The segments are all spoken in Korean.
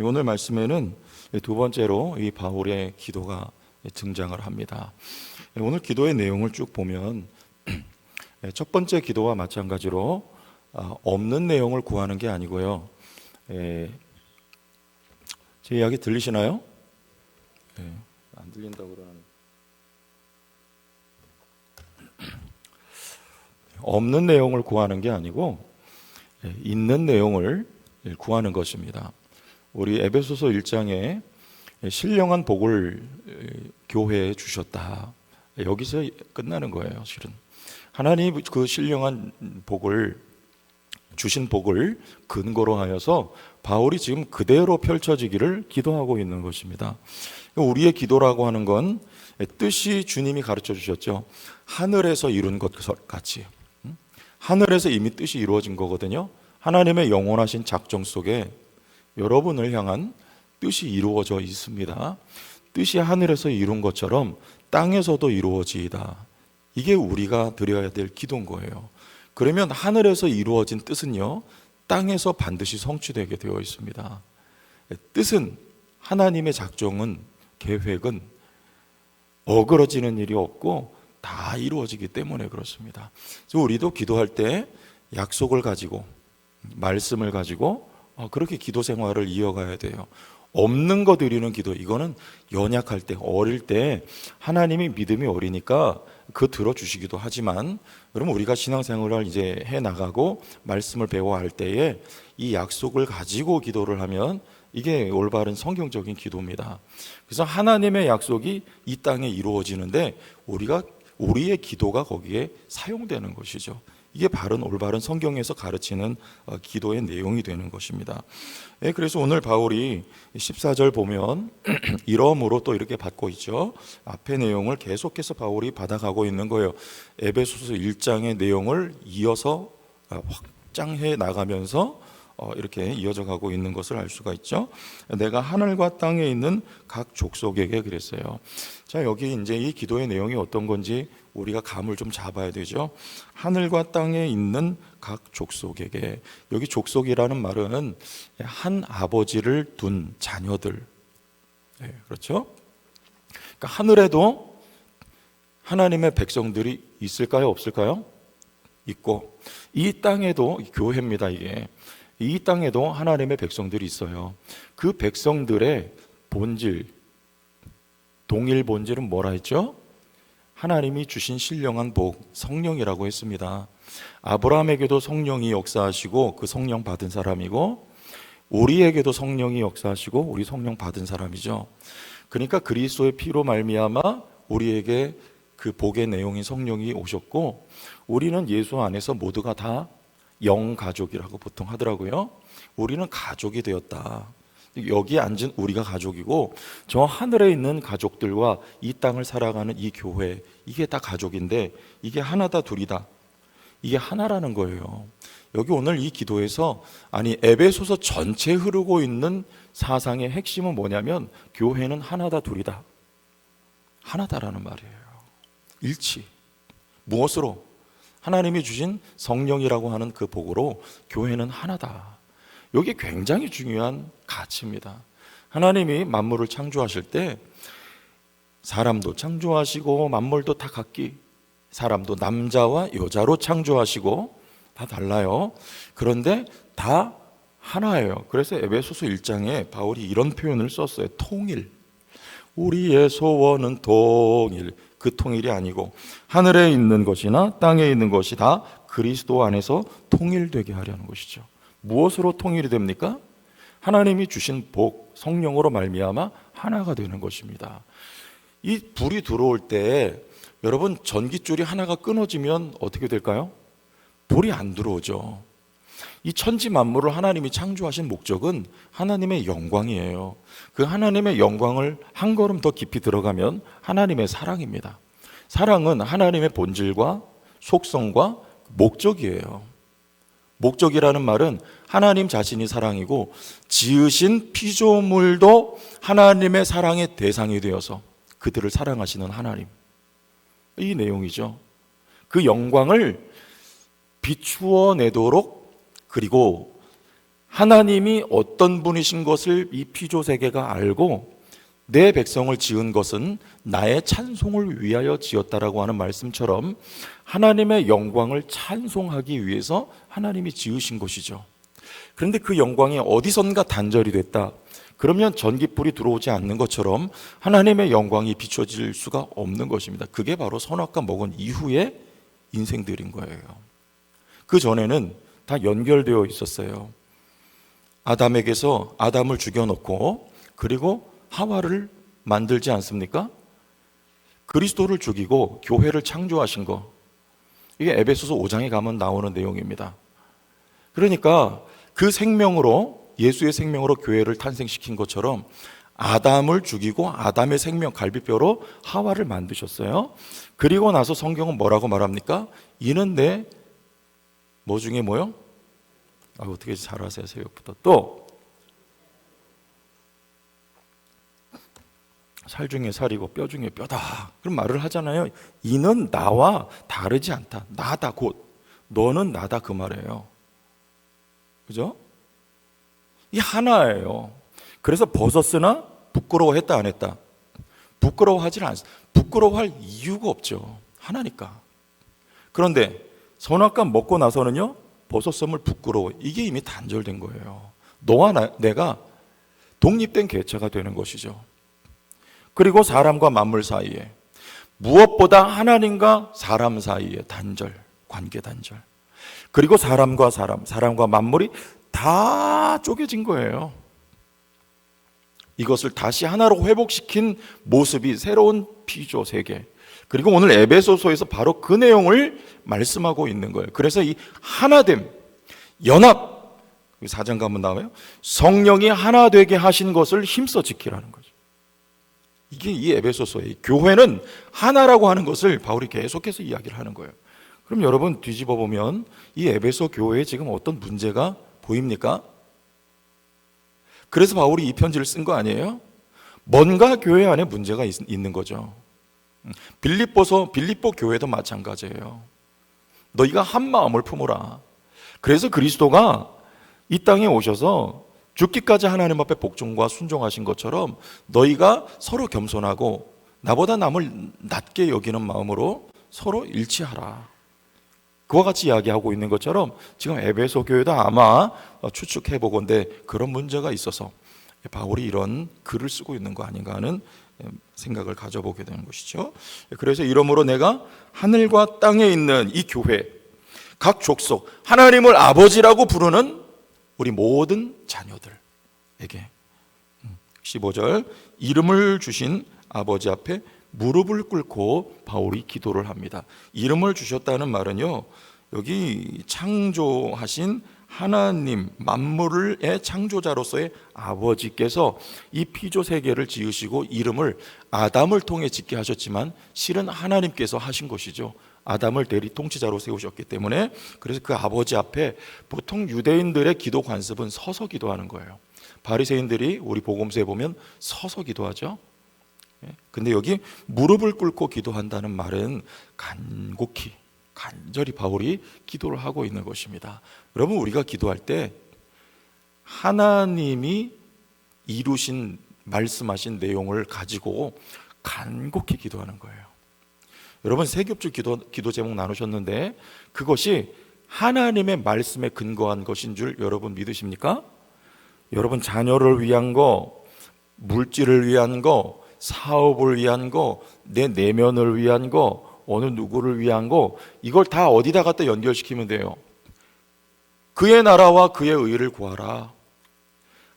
오늘 말씀에는 두 번째로 이 바울의 기도가 등장을 합니다. 오늘 기도의 내용을 쭉 보면 첫 번째 기도와 마찬가지로 없는 내용을 구하는 게 아니고요. 제 이야기 들리시나요? 안 들린다고 그러는. 없는 내용을 구하는 게 아니고 있는 내용을 구하는 것입니다. 우리 에베소서 1장에 신령한 복을 교회에 주셨다. 여기서 끝나는 거예요. 실은 하나님 그 신령한 복을 주신 복을 근거로 하여서 바울이 지금 그대로 펼쳐지기를 기도하고 있는 것입니다. 우리의 기도라고 하는 건 뜻이 주님이 가르쳐 주셨죠. 하늘에서 이룬 것 같이 하늘에서 이미 뜻이 이루어진 거거든요. 하나님의 영원하신 작정 속에 여러분을 향한 뜻이 이루어져 있습니다. 뜻이 하늘에서 이룬 것처럼 땅에서도 이루어지이다. 이게 우리가 드려야 될 기도인 거예요. 그러면 하늘에서 이루어진 뜻은요, 땅에서 반드시 성취되게 되어 있습니다. 뜻은, 하나님의 작정은, 계획은 어그러지는 일이 없고 다 이루어지기 때문에 그렇습니다. 그래서 우리도 기도할 때 약속을 가지고, 말씀을 가지고 그렇게 기도 생활을 이어가야 돼요. 없는 거 드리는 기도, 이거는 연약할 때, 어릴 때 하나님이 믿음이 어리니까 그 들어주시기도 하지만, 그럼 우리가 신앙생활을 이제 해나가고 말씀을 배워야 할 때에 이 약속을 가지고 기도를 하면 이게 올바른 성경적인 기도입니다. 그래서 하나님의 약속이 이 땅에 이루어지는데 우리의 기도가 거기에 사용되는 것이죠. 이게 바른 올바른 성경에서 가르치는 기도의 내용이 되는 것입니다. 그래서 오늘 바울이 14절 보면 이러므로 또 이렇게 받고 있죠. 앞의 내용을 계속해서 바울이 받아가고 있는 거예요. 에베소서 1장의 내용을 이어서 확장해 나가면서 이렇게 이어져 가고 있는 것을 알 수가 있죠. 내가 하늘과 땅에 있는 각 족속에게 그랬어요. 자, 여기 이제 이 기도의 내용이 어떤 건지 우리가 감을 좀 잡아야 되죠. 하늘과 땅에 있는 각 족속에게, 여기 족속이라는 말은 한 아버지를 둔 자녀들, 그렇죠? 그러니까 하늘에도 하나님의 백성들이 있을까요, 없을까요? 있고, 이 땅에도, 교회입니다, 이게. 이 땅에도 하나님의 백성들이 있어요. 그 백성들의 본질, 동일 본질은 뭐라 했죠? 하나님이 주신 신령한 복, 성령이라고 했습니다. 아브라함에게도 성령이 역사하시고 그 성령 받은 사람이고, 우리에게도 성령이 역사하시고 우리 성령 받은 사람이죠. 그러니까 그리스도의 피로 말미암아 우리에게 그 복의 내용인 성령이 오셨고, 우리는 예수 안에서 모두가 다 영가족이라고 보통 하더라고요. 우리는 가족이 되었다. 여기 앉은 우리가 가족이고, 저 하늘에 있는 가족들과 이 땅을 살아가는 이 교회, 이게 다 가족인데 이게 하나다 둘이다, 이게 하나라는 거예요. 여기 오늘 이 기도에서, 아니 에베소서 전체에 흐르고 있는 사상의 핵심은 뭐냐면 교회는 하나다 둘이다, 하나다라는 말이에요. 일치. 무엇으로? 하나님이 주신 성령이라고 하는 그 복으로 교회는 하나다. 이게 굉장히 중요한 가치입니다. 하나님이 만물을 창조하실 때 사람도 창조하시고 만물도 다 각기, 사람도 남자와 여자로 창조하시고 다 달라요. 그런데 다 하나예요. 그래서 에베소서 1장에 바울이 이런 표현을 썼어요. 통일. 우리의 소원은 통일. 그 통일이 아니고 하늘에 있는 것이나 땅에 있는 것이 다 그리스도 안에서 통일되게 하려는 것이죠. 무엇으로 통일이 됩니까? 하나님이 주신 복, 성령으로 말미암아 하나가 되는 것입니다. 이 불이 들어올 때 여러분, 전깃줄이 하나가 끊어지면 어떻게 될까요? 불이 안 들어오죠. 이 천지 만물을 하나님이 창조하신 목적은 하나님의 영광이에요. 그 하나님의 영광을 한 걸음 더 깊이 들어가면 하나님의 사랑입니다. 사랑은 하나님의 본질과 속성과 목적이에요. 목적이라는 말은 하나님 자신이 사랑이고 지으신 피조물도 하나님의 사랑의 대상이 되어서 그들을 사랑하시는 하나님, 이 내용이죠. 그 영광을 비추어 내도록, 그리고 하나님이 어떤 분이신 것을 이 피조 세계가 알고 내 백성을 지은 것은 나의 찬송을 위하여 지었다라고 하는 말씀처럼 하나님의 영광을 찬송하기 위해서 하나님이 지으신 것이죠. 그런데 그 영광이 어디선가 단절이 됐다. 그러면 전깃불이 들어오지 않는 것처럼 하나님의 영광이 비춰질 수가 없는 것입니다. 그게 바로 선악과 먹은 이후의 인생들인 거예요. 그 전에는 다 연결되어 있었어요. 아담에게서 아담을 죽여놓고 그리고 하와를 만들지 않습니까? 그리스도를 죽이고 교회를 창조하신 거, 이게 에베소서 5장에 가면 나오는 내용입니다. 그러니까 그 생명으로, 예수의 생명으로 교회를 탄생시킨 것처럼 아담을 죽이고 아담의 생명 갈비뼈로 하와를 만드셨어요. 그리고 나서 성경은 뭐라고 말합니까? 이는 내 뭐 중에 뭐요? 어떻게 잘하세요, 새벽부터. 또 살 중에 살이고 뼈 중에 뼈다, 그런 말을 하잖아요. 이는 나와 다르지 않다. 나다, 곧 너는 나다, 그 말이에요. 그죠? 이 하나예요. 그래서 벗었으나 부끄러워했다 안 했다? 부끄러워하지는 않습니다. 부끄러워할 이유가 없죠. 하나니까. 그런데 선악과 먹고 나서는요, 벗었음을 부끄러워. 이게 이미 단절된 거예요. 너와 내가 독립된 개체가 되는 것이죠. 그리고 사람과 만물 사이에, 무엇보다 하나님과 사람 사이에 단절, 관계 단절. 그리고 사람과 사람, 사람과 만물이 다 쪼개진 거예요. 이것을 다시 하나로 회복시킨 모습이 새로운 피조 세계. 그리고 오늘 에베소서에서 바로 그 내용을 말씀하고 있는 거예요. 그래서 이 하나됨, 연합, 4장 가면 나와요. 성령이 하나 되게 하신 것을 힘써 지키라는 거죠. 이게 이 에베소서의 교회는 하나라고 하는 것을 바울이 계속해서 이야기를 하는 거예요. 그럼 여러분 뒤집어 보면 이 에베소 교회에 지금 어떤 문제가 보입니까? 그래서 바울이 이 편지를 쓴 거 아니에요? 뭔가 교회 안에 문제가 있는 거죠. 빌립보 교회도 마찬가지예요. 너희가 한 마음을 품으라. 그래서 그리스도가 이 땅에 오셔서 죽기까지 하나님 앞에 복종과 순종하신 것처럼 너희가 서로 겸손하고 나보다 남을 낮게 여기는 마음으로 서로 일치하라. 그와 같이 이야기하고 있는 것처럼 지금 에베소 교회도 아마 추측해 보건대 그런 문제가 있어서 바울이 이런 글을 쓰고 있는 거 아닌가 하는 생각을 가져보게 되는 것이죠. 그래서 이러므로 내가 하늘과 땅에 있는 이 교회, 각 족속, 하나님을 아버지라고 부르는 우리 모든 자녀들에게 15절 이름을 주신 아버지 앞에 무릎을 꿇고 바울이 기도를 합니다. 이름을 주셨다는 말은요, 여기 창조하신 하나님, 만물의 창조자로서의 아버지께서 이 피조 세계를 지으시고 이름을 아담을 통해 짓게 하셨지만 실은 하나님께서 하신 것이죠. 아담을 대리 통치자로 세우셨기 때문에. 그래서 그 아버지 앞에 보통 유대인들의 기도 관습은 서서 기도하는 거예요. 바리새인들이 우리 복음서에 보면 서서 기도하죠. 근데 여기 무릎을 꿇고 기도한다는 말은 간절히 바울이 기도를 하고 있는 것입니다. 여러분, 우리가 기도할 때 하나님이 이루신, 말씀하신 내용을 가지고 간곡히 기도하는 거예요. 여러분, 세 겹줄 기도 제목 나누셨는데 그것이 하나님의 말씀에 근거한 것인 줄 여러분 믿으십니까? 여러분, 자녀를 위한 거, 물질을 위한 거, 사업을 위한 거, 내 내면을 위한 거, 어느 누구를 위한 거, 이걸 다 어디다 갖다 연결시키면 돼요? 그의 나라와 그의 의를 구하라.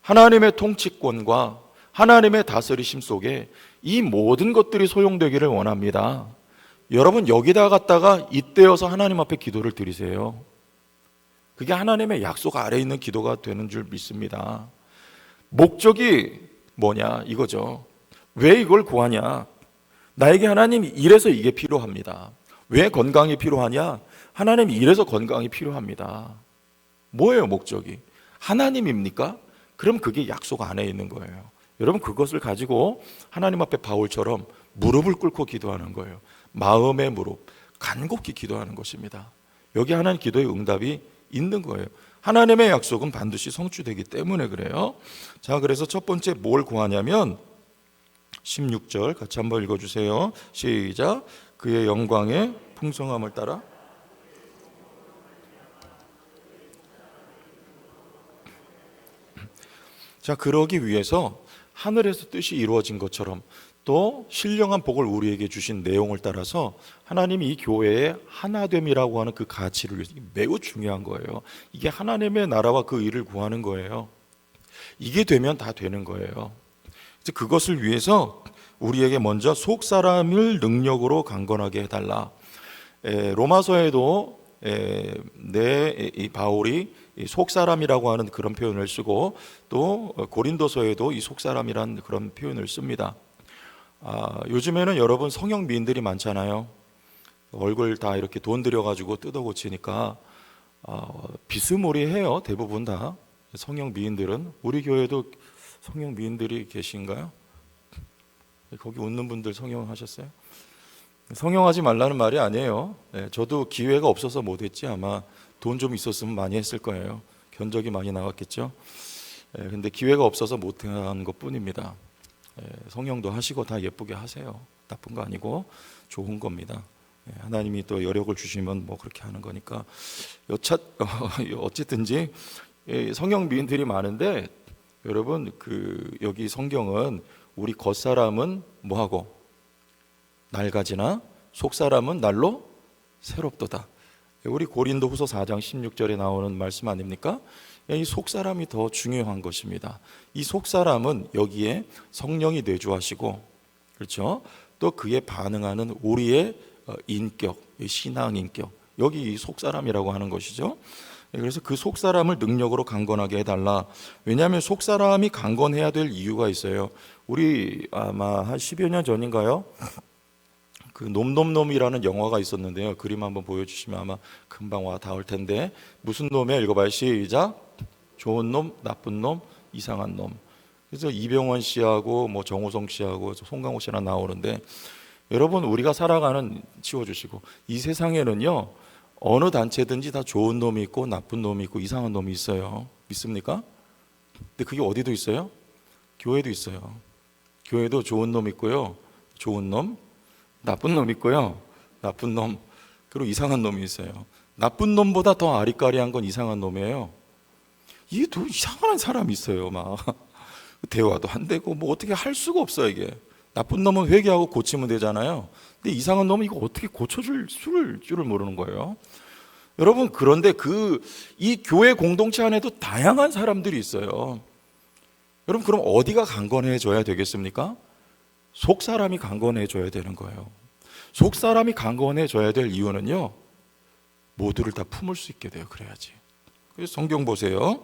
하나님의 통치권과 하나님의 다스리심 속에 이 모든 것들이 소용되기를 원합니다. 여러분, 여기다 갖다가 잇대어서 하나님 앞에 기도를 드리세요. 그게 하나님의 약속 아래에 있는 기도가 되는 줄 믿습니다. 목적이 뭐냐 이거죠. 왜 이걸 구하냐? 나에게 하나님이 이래서 이게 필요합니다. 왜 건강이 필요하냐? 하나님이 이래서 건강이 필요합니다. 뭐예요 목적이? 하나님입니까? 그럼 그게 약속 안에 있는 거예요. 여러분, 그것을 가지고 하나님 앞에 바울처럼 무릎을 꿇고 기도하는 거예요. 마음의 무릎, 간곡히 기도하는 것입니다. 여기 하나님 기도의 응답이 있는 거예요. 하나님의 약속은 반드시 성취되기 때문에 그래요. 자, 그래서 첫 번째 뭘 구하냐면 16절 같이 한번 읽어주세요. 시작. 그의 영광의 풍성함을 따라. 자, 그러기 위해서 하늘에서 뜻이 이루어진 것처럼 또 신령한 복을 우리에게 주신 내용을 따라서 하나님이 이 교회의 하나됨이라고 하는 그 가치를 위해서 매우 중요한 거예요. 이게 하나님의 나라와 그 일을 구하는 거예요. 이게 되면 다 되는 거예요. 그것을 위해서 우리에게 먼저 속 사람을 능력으로 강건하게 해달라. 로마서에도 이 바울이 속 사람이라고 하는 그런 표현을 쓰고 또 고린도서에도 이 속 사람이라는 그런 표현을 씁니다. 요즘에는 여러분 성형 미인들이 많잖아요. 얼굴 다 이렇게 돈 들여가지고 뜯어 고치니까 비스무리해요. 대부분 다 성형 미인들은. 우리 교회도 성형 미인들이 계신가요? 거기 웃는 분들 성형하셨어요? 성형하지 말라는 말이 아니에요. 저도 기회가 없어서 못했지 아마 돈 좀 있었으면 많이 했을 거예요. 견적이 많이 나왔겠죠. 근데 기회가 없어서 못한 것뿐입니다. 성형도 하시고 다 예쁘게 하세요. 나쁜 거 아니고 좋은 겁니다. 하나님이 또 여력을 주시면 뭐 그렇게 하는 거니까. 어쨌든지 성형 미인들이 많은데 여러분 여기 성경은 우리 겉사람은 뭐하고 낡아지나 속사람은 날로 새롭도다. 우리 고린도후서 4장 16절에 나오는 말씀 아닙니까? 이 속사람이 더 중요한 것입니다. 이 속사람은 여기에 성령이 내주하시고, 그렇죠? 또 그에 반응하는 우리의 인격, 신앙 인격, 여기 이 속사람이라고 하는 것이죠. 그래서 그 속사람을 능력으로 강건하게 해달라. 왜냐하면 속사람이 강건해야 될 이유가 있어요. 우리 아마 한 10여 년 전인가요? 그 놈놈놈이라는 영화가 있었는데요. 그림 한번 보여주시면 아마 금방 와 닿을 텐데, 무슨 놈이에요? 읽어봐요. 시작. 좋은 놈, 나쁜 놈, 이상한 놈. 그래서 이병헌 씨하고 뭐 정우성 씨하고 송강호 씨랑 나오는데, 여러분 우리가 살아가는, 치워주시고, 이 세상에는요 어느 단체든지 다 좋은 놈이 있고 나쁜 놈이 있고 이상한 놈이 있어요. 믿습니까? 근데 그게 어디도 있어요? 교회도 있어요. 교회도 좋은 놈 있고요, 좋은 놈, 나쁜 놈 있고요, 나쁜 놈, 그리고 이상한 놈이 있어요. 나쁜 놈보다 더 아리까리한 건 이상한 놈이에요. 이게 또 이상한 사람이 있어요. 막 대화도 안 되고 뭐 어떻게 할 수가 없어요. 이게 나쁜 놈은 회개하고 고치면 되잖아요. 근데 이상한 놈은 이거 어떻게 고쳐줄 줄을 모르는 거예요. 여러분, 그런데 이 교회 공동체 안에도 다양한 사람들이 있어요. 여러분, 그럼 어디가 강건해져야 되겠습니까? 속 사람이 강건해져야 되는 거예요. 속 사람이 강건해져야 될 이유는요, 모두를 다 품을 수 있게 돼요. 그래야지. 그래서 성경 보세요.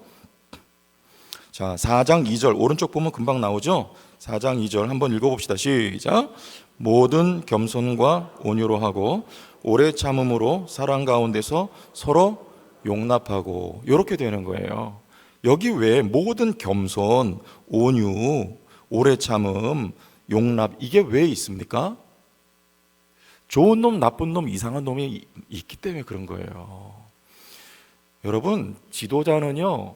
자, 4장 2절 오른쪽 보면 금방 나오죠. 4장 2절 한번 읽어봅시다. 시작. 모든 겸손과 온유로 하고 오래 참음으로 사랑 가운데서 서로 용납하고, 이렇게 되는 거예요. 여기 왜 모든 겸손, 온유, 오래 참음, 용납, 이게 왜 있습니까? 좋은 놈, 나쁜 놈, 이상한 놈이 있기 때문에 그런 거예요. 여러분, 지도자는요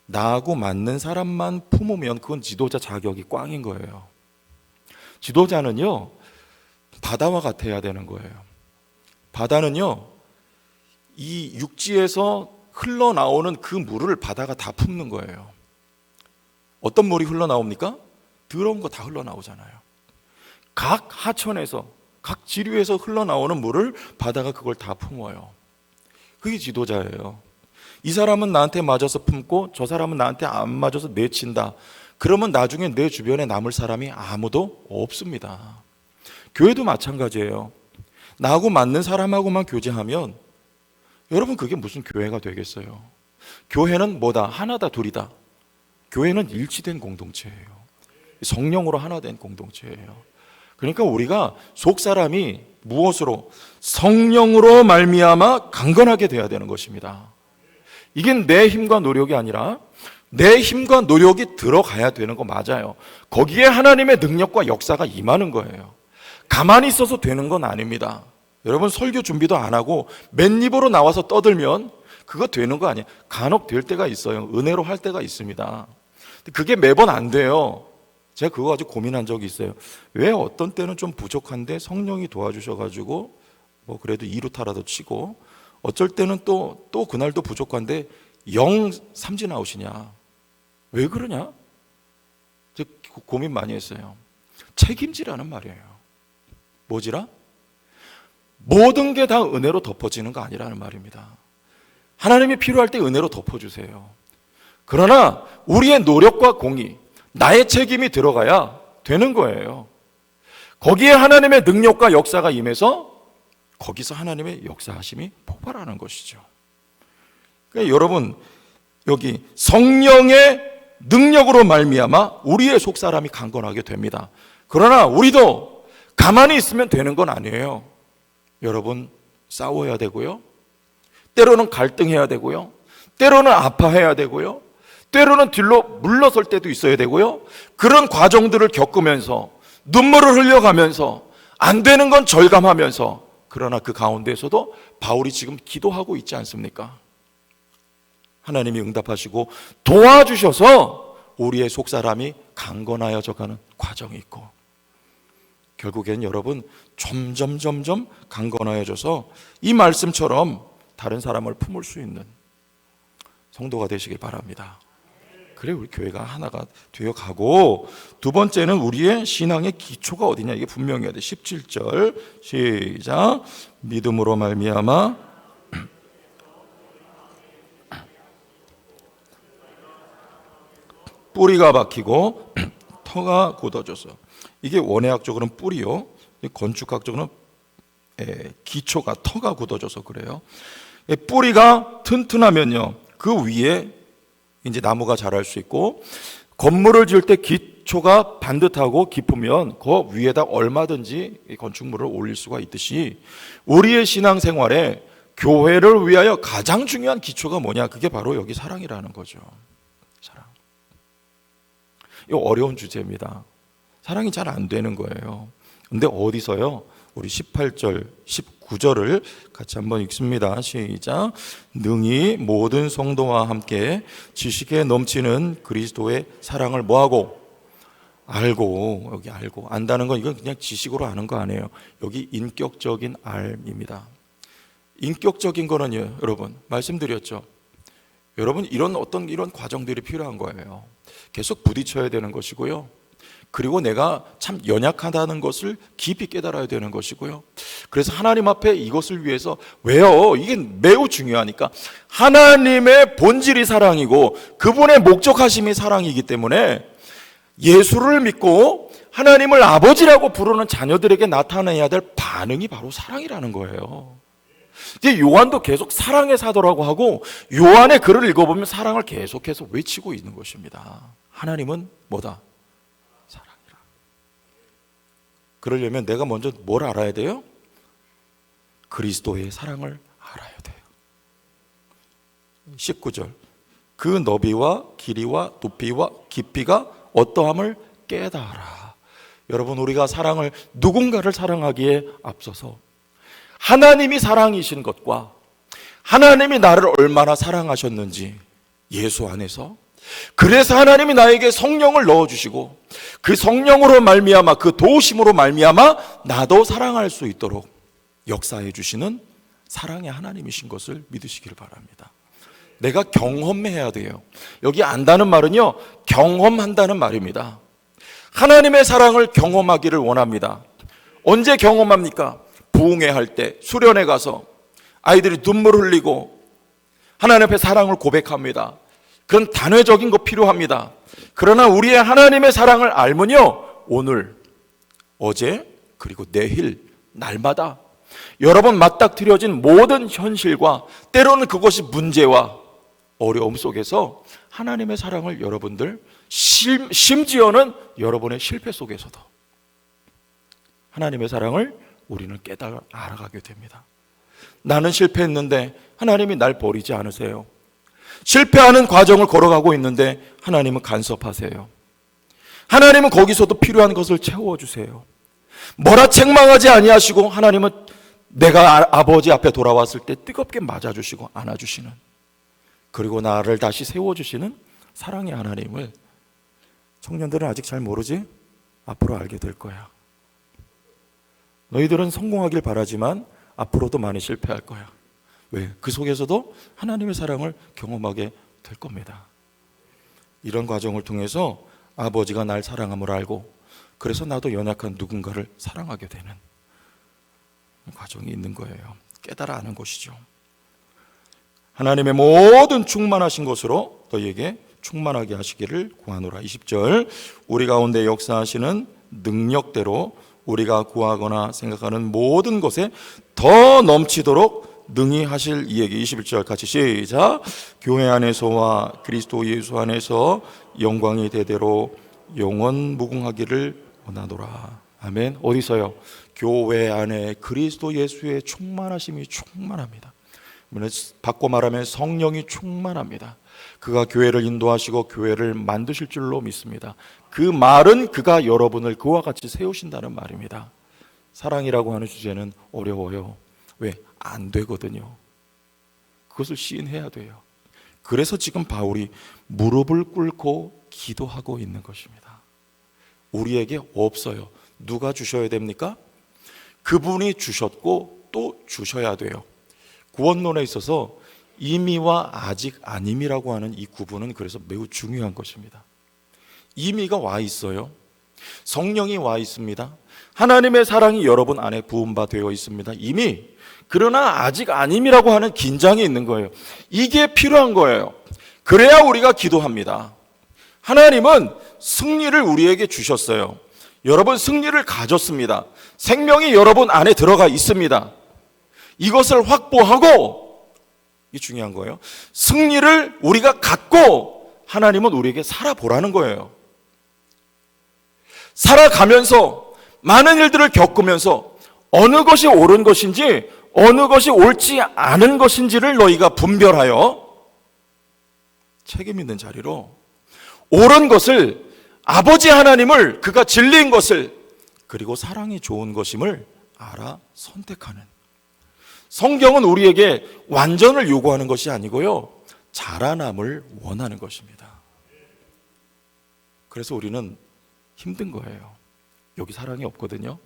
나하고 맞는 사람만 품으면 그건 지도자 자격이 꽝인 거예요. 지도자는요 바다와 같아야 되는 거예요. 바다는요 이 육지에서 흘러나오는 그 물을 바다가 다 품는 거예요. 어떤 물이 흘러나옵니까? 더러운 거 다 흘러나오잖아요. 각 하천에서, 각 지류에서 흘러나오는 물을 바다가 그걸 다 품어요. 그게 지도자예요. 이 사람은 나한테 맞아서 품고 저 사람은 나한테 안 맞아서 내친다. 그러면 나중에 내 주변에 남을 사람이 아무도 없습니다. 교회도 마찬가지예요. 나하고 맞는 사람하고만 교제하면 여러분 그게 무슨 교회가 되겠어요? 교회는 뭐다? 하나다, 둘이다. 교회는 일치된 공동체예요. 성령으로 하나 된 공동체예요. 그러니까 우리가 속 사람이 무엇으로? 성령으로 말미암아 강건하게 돼야 되는 것입니다. 이게 내 힘과 노력이 아니라 내 힘과 노력이 들어가야 되는 거 맞아요. 거기에 하나님의 능력과 역사가 임하는 거예요. 가만히 있어서 되는 건 아닙니다. 여러분 설교 준비도 안 하고 맨입으로 나와서 떠들면 그거 되는 거 아니에요. 간혹 될 때가 있어요. 은혜로 할 때가 있습니다. 그게 매번 안 돼요. 제가 그거 아주 고민한 적이 있어요. 왜 어떤 때는 좀 부족한데 성령이 도와주셔가지고 뭐 그래도 2루타라도 치고, 어쩔 때는 또 그날도 부족한데 0 삼진 아웃이냐, 왜 그러냐? 제가 고민 많이 했어요. 책임지라는 말이에요. 뭐지라? 모든 게 다 은혜로 덮어지는 거 아니라는 말입니다. 하나님이 필요할 때 은혜로 덮어주세요. 그러나 우리의 노력과 공의, 나의 책임이 들어가야 되는 거예요. 거기에 하나님의 능력과 역사가 임해서 거기서 하나님의 역사하심이 폭발하는 것이죠. 그러니까 여러분, 여기 성령의 능력으로 말미암아 우리의 속사람이 강건하게 됩니다. 그러나 우리도 가만히 있으면 되는 건 아니에요. 여러분, 싸워야 되고요, 때로는 갈등해야 되고요, 때로는 아파해야 되고요, 때로는 뒤로 물러설 때도 있어야 되고요. 그런 과정들을 겪으면서 눈물을 흘려가면서 안 되는 건 절감하면서, 그러나 그 가운데에서도 바울이 지금 기도하고 있지 않습니까? 하나님이 응답하시고 도와주셔서 우리의 속사람이 강건하여져 가는 과정이 있고, 결국엔 여러분 점점 강건하여져서 이 말씀처럼 다른 사람을 품을 수 있는 성도가 되시길 바랍니다. 그래 우리 교회가 하나가 되어가고, 두 번째는 우리의 신앙의 기초가 어디냐, 이게 분명해야 돼. 17절 시작. 믿음으로 말미암아 뿌리가 박히고 터가 굳어져서, 이게 원예학적으로는 뿌리요, 건축학적으로는 기초가, 터가 굳어져서 그래요. 뿌리가 튼튼하면요, 그 위에 이제 나무가 자랄 수 있고, 건물을 지을 때 기초가 반듯하고 깊으면 그 위에다 얼마든지 건축물을 올릴 수가 있듯이, 우리의 신앙생활에 교회를 위하여 가장 중요한 기초가 뭐냐, 그게 바로 여기 사랑이라는 거죠. 사랑. 이거 어려운 주제입니다. 사랑이 잘 안 되는 거예요. 근데 어디서요? 우리 18절, 19절을 같이 한번 읽습니다. 시작. 능히 모든 성도와 함께 지식에 넘치는 그리스도의 사랑을 뭐하고? 알고. 여기 알고. 안다는 건 이건 그냥 지식으로 아는 거 아니에요. 여기 인격적인 알입니다. 인격적인 거는요, 여러분 말씀드렸죠. 여러분 이런 과정들이 필요한 거예요. 계속 부딪혀야 되는 것이고요. 그리고 내가 참 연약하다는 것을 깊이 깨달아야 되는 것이고요. 그래서 하나님 앞에 이것을 위해서, 왜요? 이게 매우 중요하니까. 하나님의 본질이 사랑이고 그분의 목적하심이 사랑이기 때문에 예수를 믿고 하나님을 아버지라고 부르는 자녀들에게 나타내야 될 반응이 바로 사랑이라는 거예요. 이제 요한도 계속 사랑의 사도라고 하고, 요한의 글을 읽어보면 사랑을 계속해서 외치고 있는 것입니다. 하나님은 뭐다? 그러려면 내가 먼저 뭘 알아야 돼요? 그리스도의 사랑을 알아야 돼요. 19절. 그 너비와 길이와 높이와 깊이가 어떠함을 깨달아. 여러분, 우리가 사랑을, 누군가를 사랑하기에 앞서서 하나님이 사랑이신 것과 하나님이 나를 얼마나 사랑하셨는지 예수 안에서, 그래서 하나님이 나에게 성령을 넣어주시고 그 성령으로 말미암아, 그 도우심으로 말미암아 나도 사랑할 수 있도록 역사해 주시는 사랑의 하나님이신 것을 믿으시길 바랍니다. 내가 경험해야 돼요. 여기 안다는 말은요, 경험한다는 말입니다. 하나님의 사랑을 경험하기를 원합니다. 언제 경험합니까? 부흥회 할 때, 수련회 가서 아이들이 눈물 흘리고 하나님 앞에 사랑을 고백합니다. 그런 단회적인 거 필요합니다. 그러나 우리의 하나님의 사랑을 알면요, 오늘, 어제, 그리고 내일, 날마다 여러분 맞닥뜨려진 모든 현실과 때로는 그것이 문제와 어려움 속에서 하나님의 사랑을 여러분들, 심지어는 여러분의 실패 속에서도 하나님의 사랑을 우리는 깨달아 알아가게 됩니다. 나는 실패했는데 하나님이 날 버리지 않으세요. 실패하는 과정을 걸어가고 있는데 하나님은 간섭하세요. 하나님은 거기서도 필요한 것을 채워주세요. 뭐라 책망하지 아니하시고, 하나님은 내가 아버지 앞에 돌아왔을 때 뜨겁게 맞아주시고 안아주시는 그리고 나를 다시 세워주시는 사랑의 하나님을 청년들은 아직 잘 모르지? 앞으로 알게 될 거야. 너희들은 성공하길 바라지만 앞으로도 많이 실패할 거야. 왜? 그 속에서도 하나님의 사랑을 경험하게 될 겁니다. 이런 과정을 통해서 아버지가 날 사랑함을 알고, 그래서 나도 연약한 누군가를 사랑하게 되는 과정이 있는 거예요. 깨달아 아는 것이죠. 하나님의 모든 충만하신 것으로 너희에게 충만하게 하시기를 구하노라. 20절, 우리 가운데 역사하시는 능력대로 우리가 구하거나 생각하는 모든 것에 더 넘치도록 능히 하실 이에게. 21절 같이 시작. 교회 안에서와 그리스도 예수 안에서 영광이 대대로 영원 무궁하기를 원하노라. 아멘. 어디서요? 교회 안에 그리스도 예수의 충만하심이 충만합니다. 바꿔 말하면 성령이 충만합니다. 그가 교회를 인도하시고 교회를 만드실 줄로 믿습니다. 그 말은 그가 여러분을 그와 같이 세우신다는 말입니다. 사랑이라고 하는 주제는 어려워요. 왜? 안 되거든요. 그것을 시인해야 돼요. 그래서 지금 바울이 무릎을 꿇고 기도하고 있는 것입니다. 우리에게 없어요. 누가 주셔야 됩니까? 그분이 주셨고 또 주셔야 돼요. 구원론에 있어서 임의와 아직 아님이라고 하는 이 구분은 그래서 매우 중요한 것입니다. 임의가 와 있어요. 성령이 와 있습니다. 하나님의 사랑이 여러분 안에 부은 바 되어 있습니다. 이미. 그러나 아직 아님이라고 하는 긴장이 있는 거예요. 이게 필요한 거예요. 그래야 우리가 기도합니다. 하나님은 승리를 우리에게 주셨어요. 여러분 승리를 가졌습니다. 생명이 여러분 안에 들어가 있습니다. 이것을 확보하고, 이게 중요한 거예요. 승리를 우리가 갖고 하나님은 우리에게 살아보라는 거예요. 살아가면서 많은 일들을 겪으면서 어느 것이 옳은 것인지 어느 것이 옳지 않은 것인지를 너희가 분별하여 책임 있는 자리로 옳은 것을, 아버지 하나님을, 그가 진리인 것을, 그리고 사랑이 좋은 것임을 알아 선택하는. 성경은 우리에게 완전을 요구하는 것이 아니고요, 자라남을 원하는 것입니다. 그래서 우리는 힘든 거예요. 여기 사랑이 없거든요.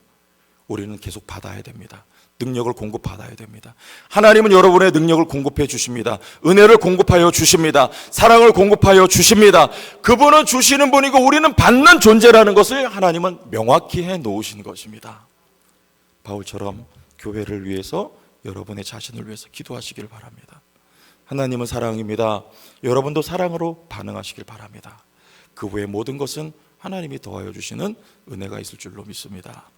우리는 계속 받아야 됩니다. 능력을 공급받아야 됩니다. 하나님은 여러분의 능력을 공급해 주십니다. 은혜를 공급하여 주십니다. 사랑을 공급하여 주십니다. 그분은 주시는 분이고 우리는 받는 존재라는 것을 하나님은 명확히 해 놓으신 것입니다. 바울처럼 교회를 위해서, 여러분의 자신을 위해서 기도하시길 바랍니다. 하나님은 사랑입니다. 여러분도 사랑으로 반응하시길 바랍니다. 그 외의 모든 것은 하나님이 더하여 주시는 은혜가 있을 줄로 믿습니다.